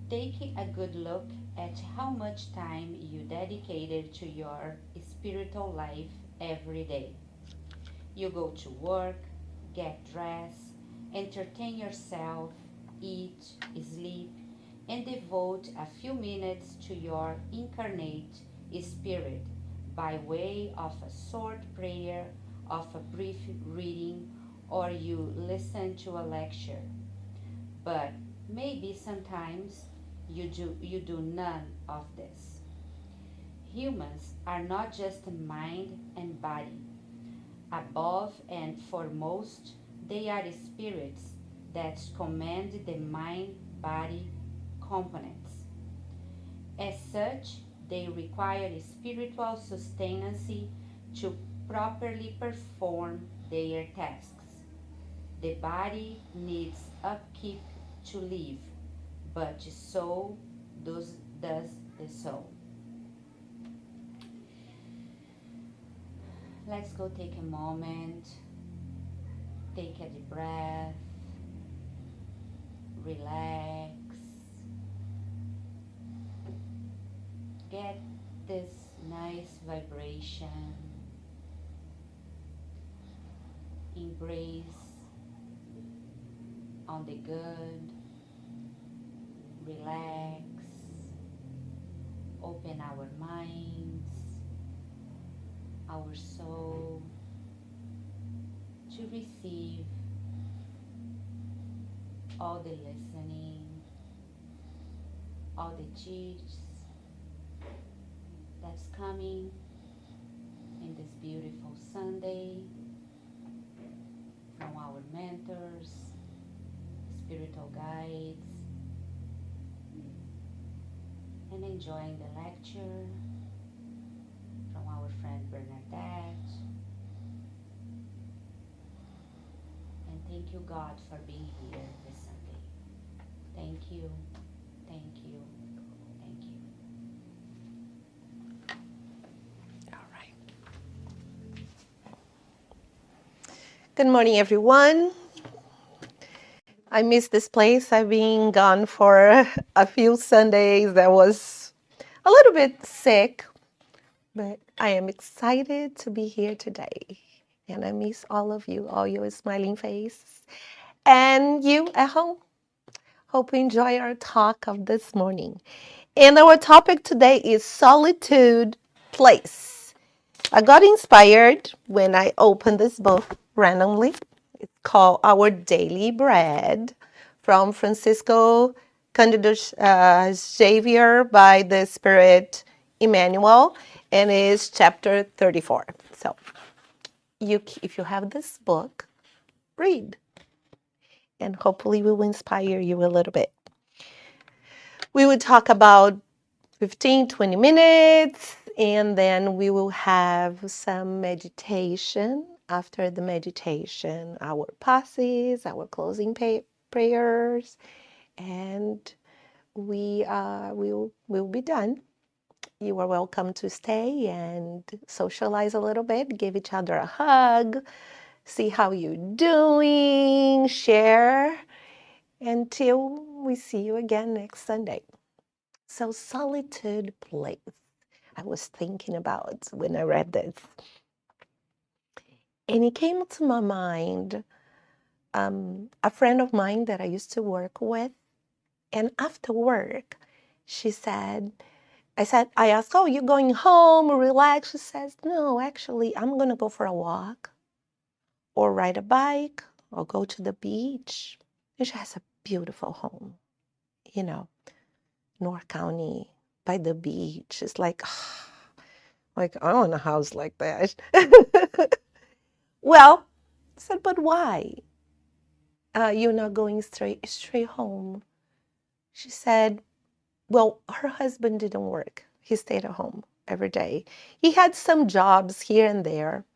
Taking a good look at how much time you dedicated to your spiritual life every day. You go to work, get dressed, entertain yourself, eat, sleep, and devote a few minutes to your incarnate spirit by way of a short prayer, of a brief reading, or you listen to a lecture. But maybe sometimes you do none of this. Humans are not just mind and body. Above and foremost, they are spirits that command the mind body components. As such, they require spiritual sustenance to properly perform their tasks. The body needs upkeep to live, but so does the soul. Let's go take a moment, take a deep breath, relax, get this nice vibration, embrace on the good, relax, open our minds, our soul to receive all the listening, all the teachings that's coming in this beautiful Sunday from our mentors, spiritual guides, and enjoying the lecture from our friend Bernadette. And thank you, God, for being here this Sunday. Thank you, thank you, thank you. All right. Good morning, everyone. I miss this place. I've been gone for a few Sundays. I was a little bit sick, but I am excited to be here today. And I miss all of you, all your smiling faces. And you at home. Hope you enjoy our talk of this morning. And our topic today is Solitude Place. I got inspired when I opened this book randomly. It's called Our Daily Bread from Francisco Candido Xavier by the Spirit Emmanuel, and is chapter 34. So if you have this book, read, and hopefully we will inspire you a little bit. We will talk about 15, 20 minutes, and then we will have some meditation. After the meditation, our passes, our closing prayers, and we'll be done. You are welcome to stay and socialize a little bit, give each other a hug, see how you're doing, share, until we see you again next Sunday. So, Solitude Place. I was thinking about when I read this. And it came to my mind, a friend of mine that I used to work with. And after work, I asked, oh, you going home, relax? She says, no, actually, I'm going to go for a walk or ride a bike or go to the beach. And she has a beautiful home, North County by the beach. It's like I want a house like that. Well, I said, but why? You're not going straight home. She said, well, her husband didn't work. He stayed at home every day. He had some jobs here and there,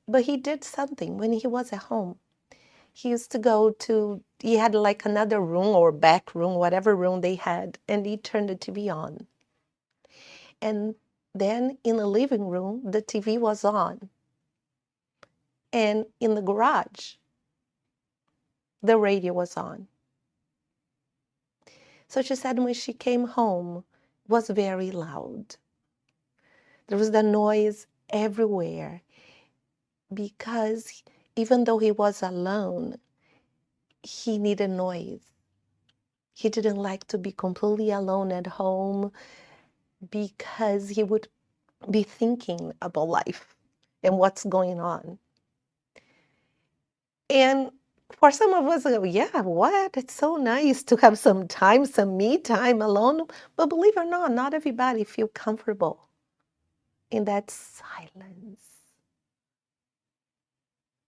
but he did something when he was at home. He used to go to, he had like another room or back room, whatever room they had, and he turned the TV on. And then in the living room, the TV was on. And in the garage, the radio was on. So she said when she came home, it was very loud. There was the noise everywhere because even though he was alone, he needed noise. He didn't like to be completely alone at home because he would be thinking about life and what's going on. And for some of us, yeah, what? It's so nice to have some time, some me time alone. But believe it or not, not everybody feel comfortable in that silence.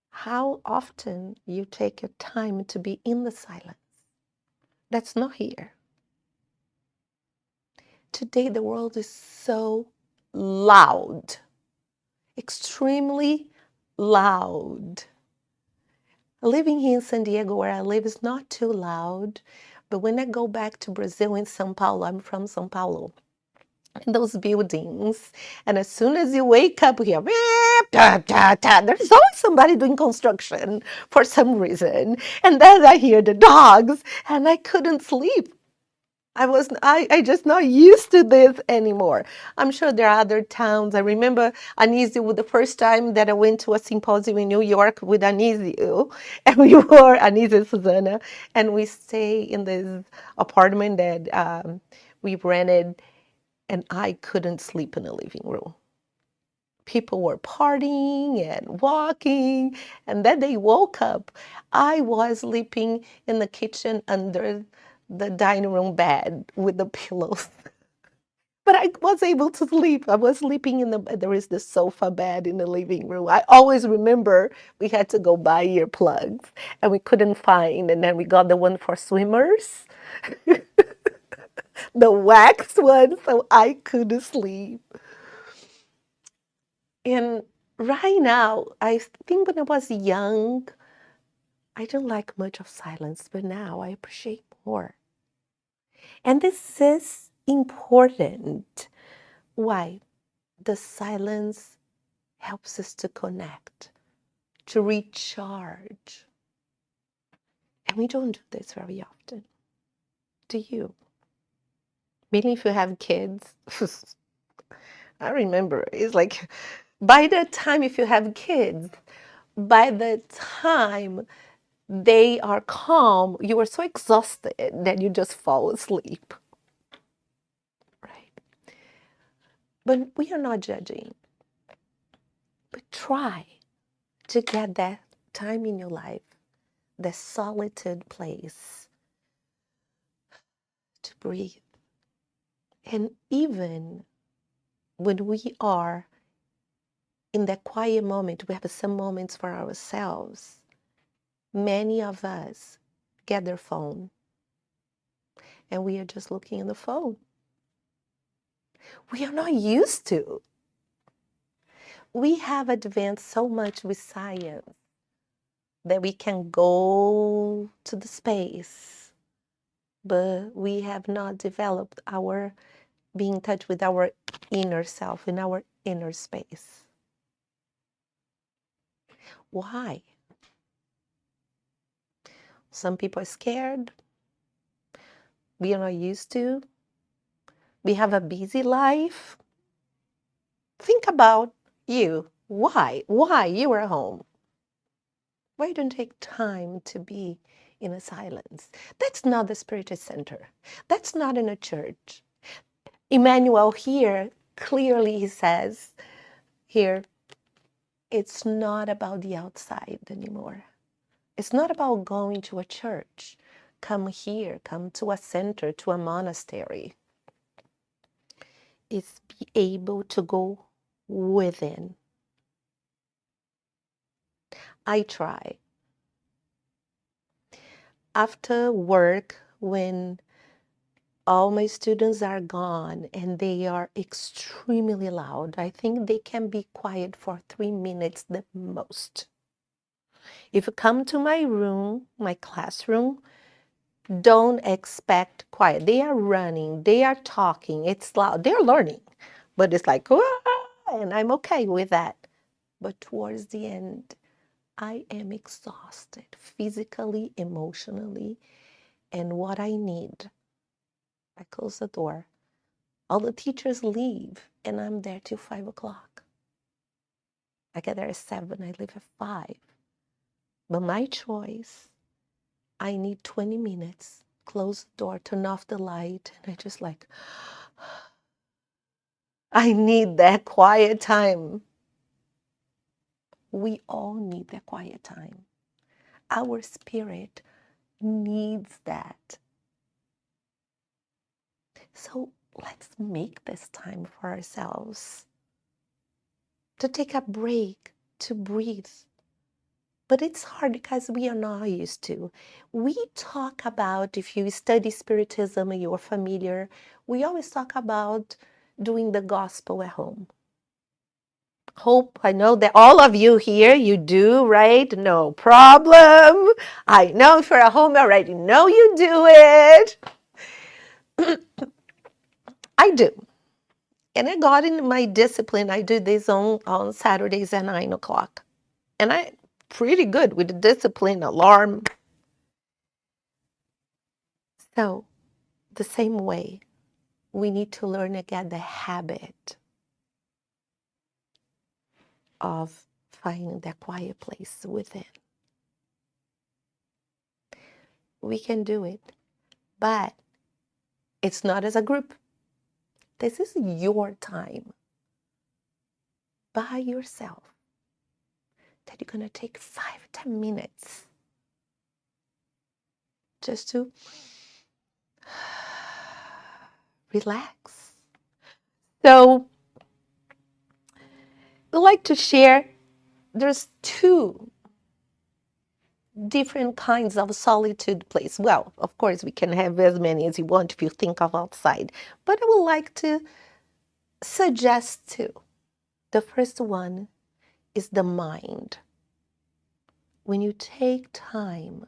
How often you take your time to be in the silence? That's not here. Today, the world is so loud, extremely loud. Living here in San Diego, where I live, is not too loud. But when I go back to Brazil in São Paulo, I'm from São Paulo, in those buildings, and as soon as you wake up, you hear, there's always somebody doing construction for some reason. And then I hear the dogs, and I couldn't sleep. I just not used to this anymore. I'm sure there are other towns. I remember Anísio with the first time that I went to a symposium in New York with Anísio, and we were Anísio and Susana, and we stay in this apartment that we rented, and I couldn't sleep in the living room. People were partying and walking, and then they woke up. I was sleeping in the kitchen under the dining room bed with the pillows. But I was able to sleep. I was sleeping there is the sofa bed in the living room. I always remember we had to go buy earplugs and we couldn't find. And then we got the one for swimmers, the wax one, so I could sleep. And right now, I think when I was young, I didn't like much of silence, but now I appreciate more. And this is important. Why? The silence helps us to connect, to recharge. And we don't do this very often. Do you? Maybe if you have kids. I remember, it's like by the time if you have kids, by the time they are calm, you are so exhausted that you just fall asleep. Right? But we are not judging. But try to get that time in your life, the solitude place to breathe. And even when we are in that quiet moment, we have some moments for ourselves. Many of us get their phone and we are just looking at the phone. We are not used to. We have advanced so much with science that we can go to the space, but we have not developed our being in touch with our inner self, in our inner space. Why? Some people are scared. We are not used to. We have a busy life. Think about you. Why? Why you are home? Why don't you take time to be in a silence? That's not the Spiritist Center. That's not in a church. Emmanuel here, clearly he says here, it's not about the outside anymore. It's not about going to a church. Come here, come to a center, to a monastery. It's be able to go within. I try. After work, when all my students are gone and they are extremely loud, I think they can be quiet for 3 minutes the most. If you come to my room, my classroom, don't expect quiet. They are running, they are talking, it's loud, they're learning. But it's like, and I'm okay with that. But towards the end, I am exhausted physically, emotionally, and what I need. I close the door. All the teachers leave, and I'm there till 5 o'clock. I get there at 7, I leave at 5. But my choice, I need 20 minutes, close the door, turn off the light, and I just like, I need that quiet time. We all need that quiet time. Our spirit needs that. So let's make this time for ourselves to take a break, to breathe. But it's hard because we are not used to. We talk about, if you study Spiritism and you're familiar, we always talk about doing the gospel at home. Hope, I know that all of you here, you do, right? No problem. I know if you're at home, I already know you do it. I do. And I got in my discipline. I do this on Saturdays at 9 o'clock. And I'm pretty good with the discipline, alarm. So the same way, we need to learn again the habit of finding that quiet place within. We can do it, but it's not as a group. This is your time by yourself that you're going to take 5-10 minutes just to relax. So I'd like to share, there's 2 different kinds of solitude place. Well, of course, we can have as many as you want if you think of outside, but I would like to suggest 2. The first one is the mind. When you take time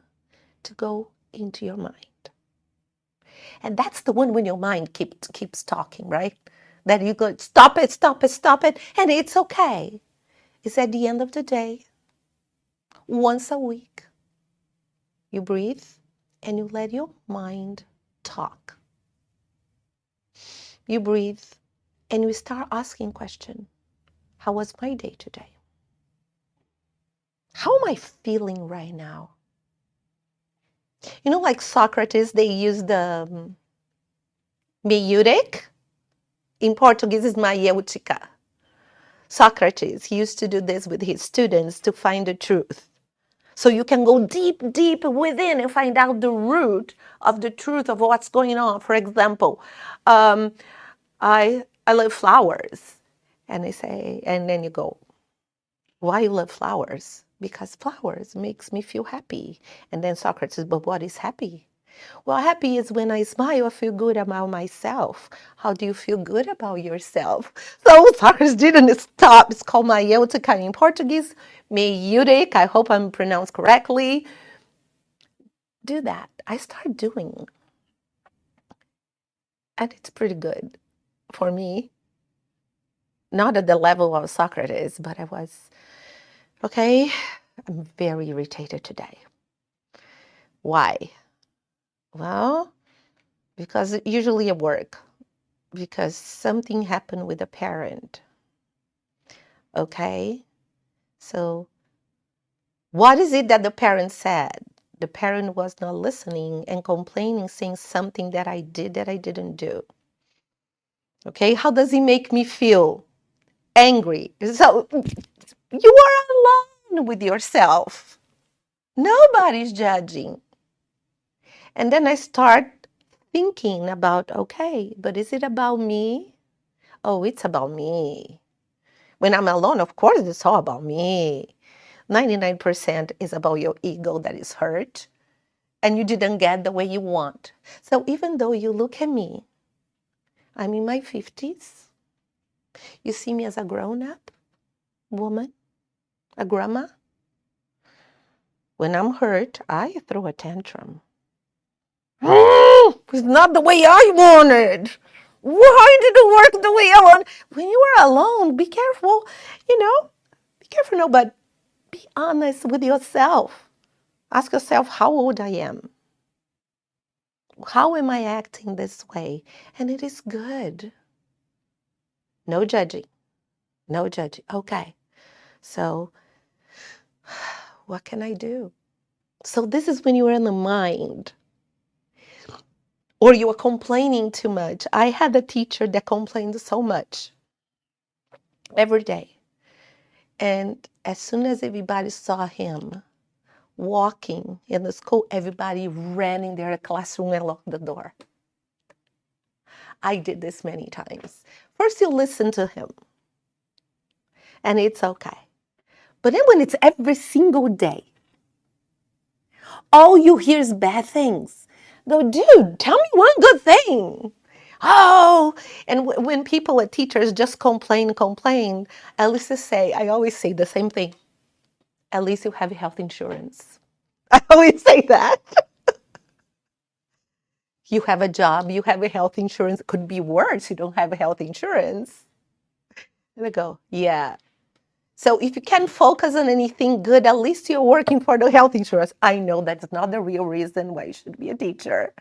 to go into your mind. And that's the one when your mind keeps talking, right? That you go, stop it, stop it, stop it, and it's okay. It's at the end of the day, once a week, you breathe and you let your mind talk. You breathe and you start asking questions. How was my day today? How am I feeling right now? You know, like Socrates, they use the meiutic. In Portuguese, is maiêutica. Socrates, he used to do this with his students to find the truth. So you can go deep, deep within and find out the root of the truth of what's going on. For example, I love flowers. And they say, and then you go, why you love flowers? Because flowers makes me feel happy. And then Socrates says, but what is happy? Well, happy is when I smile, I feel good about myself. How do you feel good about yourself? So Socrates didn't stop. It's called maiêutica in Portuguese. Meiutic, I hope I'm pronounced correctly. Do that. I start doing. And it's pretty good for me. Not at the level of Socrates, but I was, okay, I'm very irritated today. Why? Well, because usually at work, because something happened with a parent. Okay, so what is it that the parent said? The parent was not listening and complaining, saying something that I did that I didn't do. Okay, how does it make me feel? Angry. So you are alone with yourself. Nobody's judging. And then I start thinking about, okay, but is it about me? Oh, it's about me. When I'm alone, of course, it's all about me. 99% is about your ego that is hurt and you didn't get the way you want. So even though you look at me, I'm in my 50s. You see me as a grown-up woman, a grandma. When I'm hurt, I throw a tantrum. It's not the way I wanted. Why did it work the way I want? When you are alone, be careful, be careful, no, but be honest with yourself. Ask yourself how old I am. How am I acting this way? And it is good. No judging. No judging. Okay. So what can I do? So this is when you are in the mind or you are complaining too much. I had a teacher that complained so much every day. And as soon as everybody saw him walking in the school, everybody ran in their classroom and locked the door. I did this many times. First, you listen to him, and it's okay. But then when it's every single day, all you hear is bad things. Go, dude, tell me one good thing. Oh, and when people, teachers just complain, I always say the same thing. At least you have health insurance. I always say that. You have a job, you have a health insurance. It could be worse, you don't have a health insurance. And I go, yeah. So if you can't focus on anything good, at least you're working for the health insurance. I know that's not the real reason why you should be a teacher.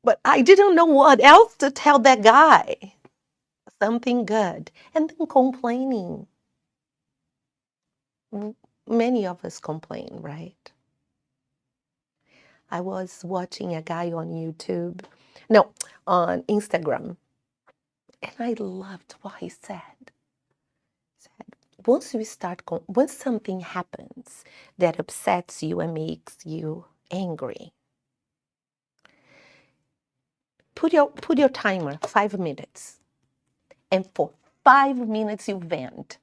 But I didn't know what else to tell that guy. Something good. And then complaining. Many of us complain, right? I was watching a guy on YouTube, no, on Instagram, and I loved what he said. Once something happens that upsets you and makes you angry, put your timer 5 minutes, and for 5 minutes you vent.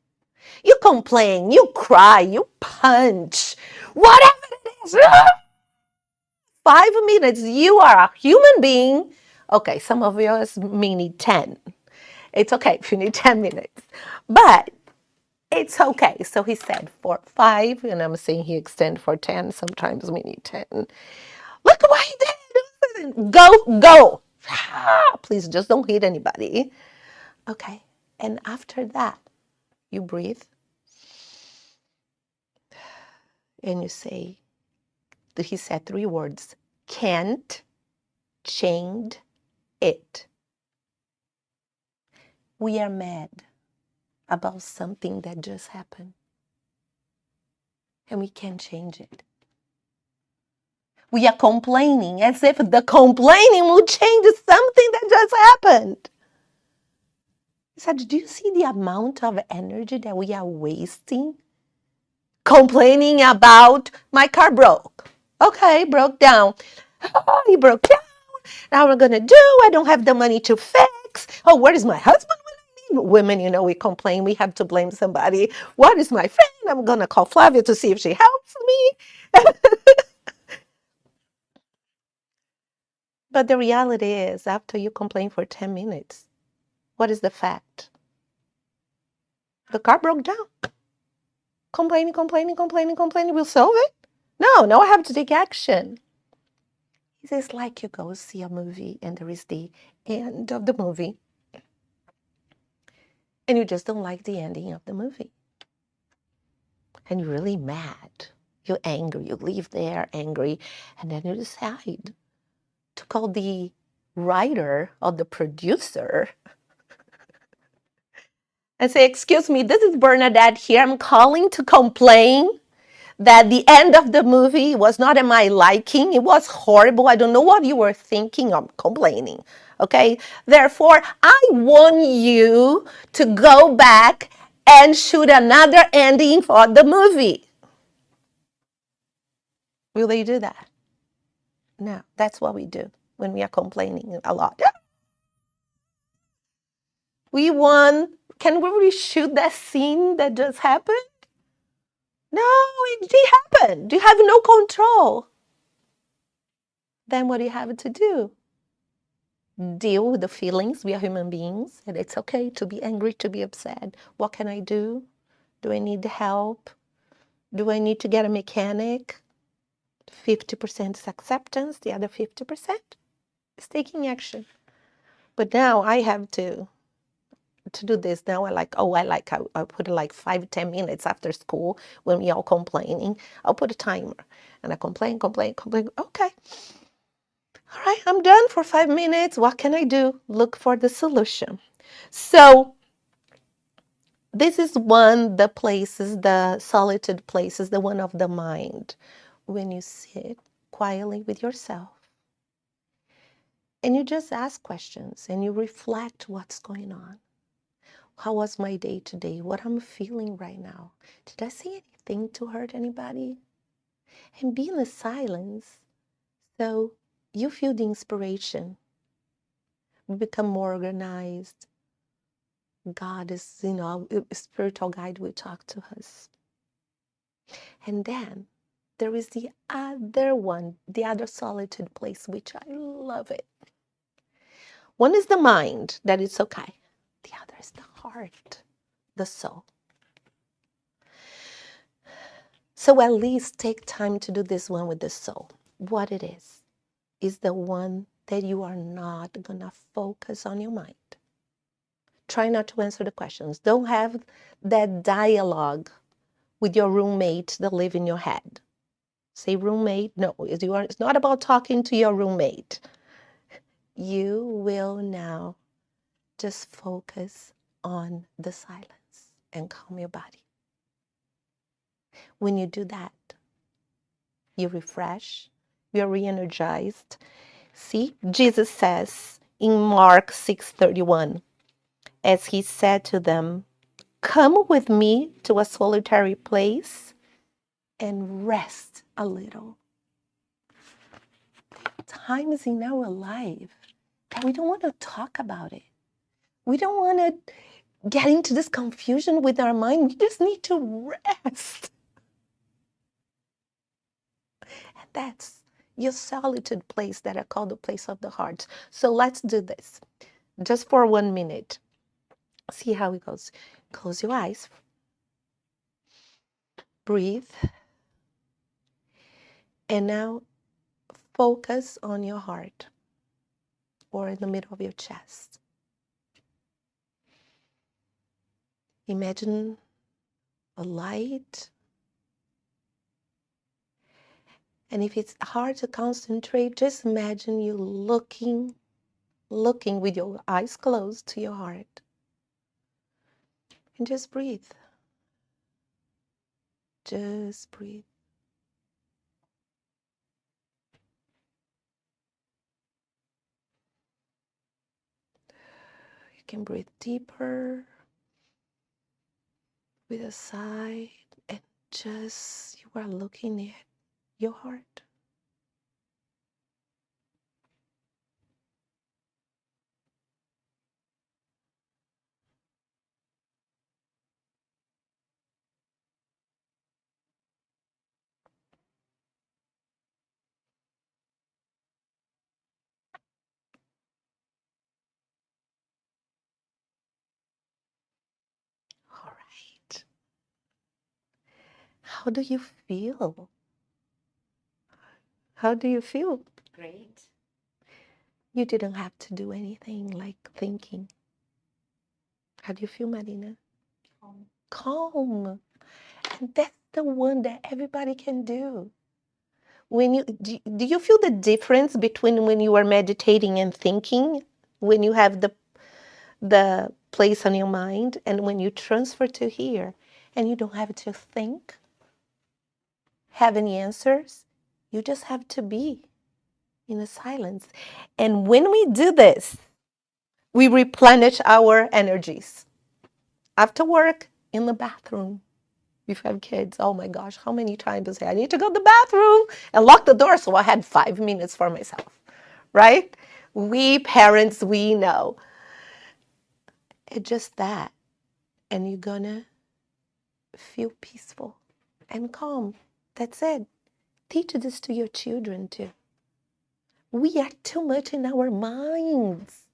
You complain, you cry, you punch, whatever it is. 5 minutes, you are a human being. Okay, some of us may need 10. It's okay if you need 10 minutes, but it's okay. So he said for 5, and I'm saying he extended for 10. Sometimes we need 10. Look what he did. Go. Please just don't hit anybody. Okay. And after that, you breathe and you say, he said 3 words, can't change it. We are mad about something that just happened, and we can't change it. We are complaining as if the complaining will change something that just happened. He said, do you see the amount of energy that we are wasting? Complaining about my car broke. Okay, broke down. Oh, he broke down. Now we're going to do, I don't have the money to fix. Oh, where is my husband when I need? Women, we complain. We have to blame somebody. What is my friend? I'm going to call Flavia to see if she helps me. But the reality is, after you complain for 10 minutes, what is the fact? The car broke down. Complaining will solve it? No, I have to take action. It's like you go see a movie and there is the end of the movie and you just don't like the ending of the movie. And you're really mad. You're angry. You leave there angry. And then you decide to call the writer or the producer and say, excuse me, this is Bernadette here. I'm calling to complain that the end of the movie was not in my liking. It was horrible. I don't know what you were thinking of complaining. Okay? Therefore, I want you to go back and shoot another ending for the movie. Will they do that? No, that's what we do when we are complaining a lot. Can we reshoot that scene that just happened? No, it happened. You have no control. Then what do you have to do? Deal with the feelings. We are human beings, and it's okay to be angry, to be upset. What can I do? Do I need help? Do I need to get a mechanic? 50% is acceptance, the other 50% is taking action. But now I have to do this. Now I put it like 5-10 minutes after school when we all complaining. I'll put a timer and I complain. Okay. All right, I'm done for 5 minutes. What can I do? Look for the solution. So this is the solitude places, the one of the mind. When you sit quietly with yourself and you just ask questions and you reflect what's going on. How was my day today? What I'm feeling right now? Did I say anything to hurt anybody? And be in the silence so you feel the inspiration. You become more organized. God is, a spiritual guide will talk to us. And then there is the other one, the other solitude place, which I love it. One is the mind, that it's okay. The other is the heart, the soul. So at least take time to do this one with the soul. What it is the one that you are not going to focus on your mind. Try not to answer the questions. Don't have that dialogue with your roommate that live in your head. Say roommate. No, it's not about talking to your roommate. You will now just focus on the silence and calm your body. When you do that, you refresh, you're re-energized. See, Jesus says in Mark 6:31, as he said to them, come with me to a solitary place and rest a little. Times in our life that we don't want to talk about it. We don't want to get into this confusion with our mind. We just need to rest. And that's your solitude place that I call the place of the heart. So let's do this just for 1 minute. See how it goes. Close your eyes. Breathe. And now focus on your heart or in the middle of your chest. Imagine a light. And if it's hard to concentrate, just imagine you looking with your eyes closed to your heart. And just breathe. Just breathe. You can breathe deeper with a sigh and just you are looking at your heart. All right. How do you feel? How do you feel? Great. You didn't have to do anything like thinking. How do you feel, Marina? Calm. Calm. And that's the one that everybody can do. When do you feel the difference between when you are meditating and thinking, when you have the place on your mind, and when you transfer to here and you don't have to think, have any answers? You just have to be in the silence. And when we do this, we replenish our energies. After work, in the bathroom. If you have kids, oh my gosh, how many times I say, I need to go to the bathroom and lock the door so I had 5 minutes for myself, right? We parents, we know. It's just that. And you're gonna feel peaceful and calm. That's it. Teach this to your children too. We are too much in our minds.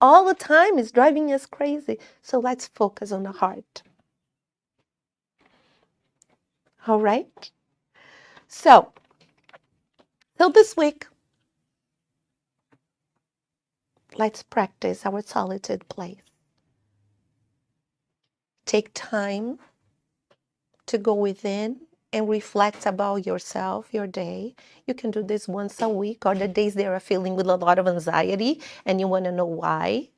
All the time is driving us crazy. So let's focus on the heart. All right? So this week, let's practice our solitude place. Take time to go within and reflect about yourself, your day. You can do this once a week, or the days they are feeling with a lot of anxiety and you want to know why.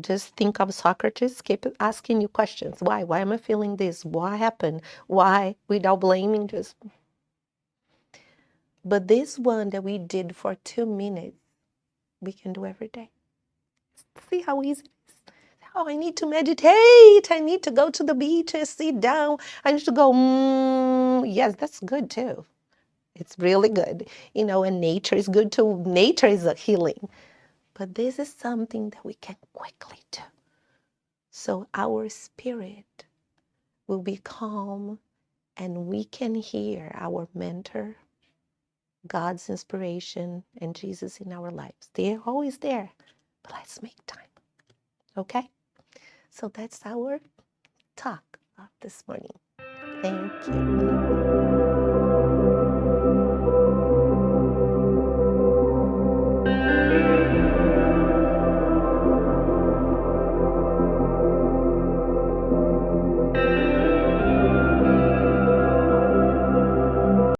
Just think of Socrates, keep asking you questions. Why? Why am I feeling this? What happened? Why? Without blaming, just. But this one that we did for 2 minutes, we can do every day. See how easy it is? Oh, I need to meditate. I need to go to the beach and sit down. I need to go, yes, that's good too. It's really good. And nature is good too. Nature is a healing. But this is something that we can quickly do. So our spirit will be calm and we can hear our mentor, God's inspiration, and Jesus in our lives. They're always there. But let's make time. Okay? So that's our talk of this morning. Thank you.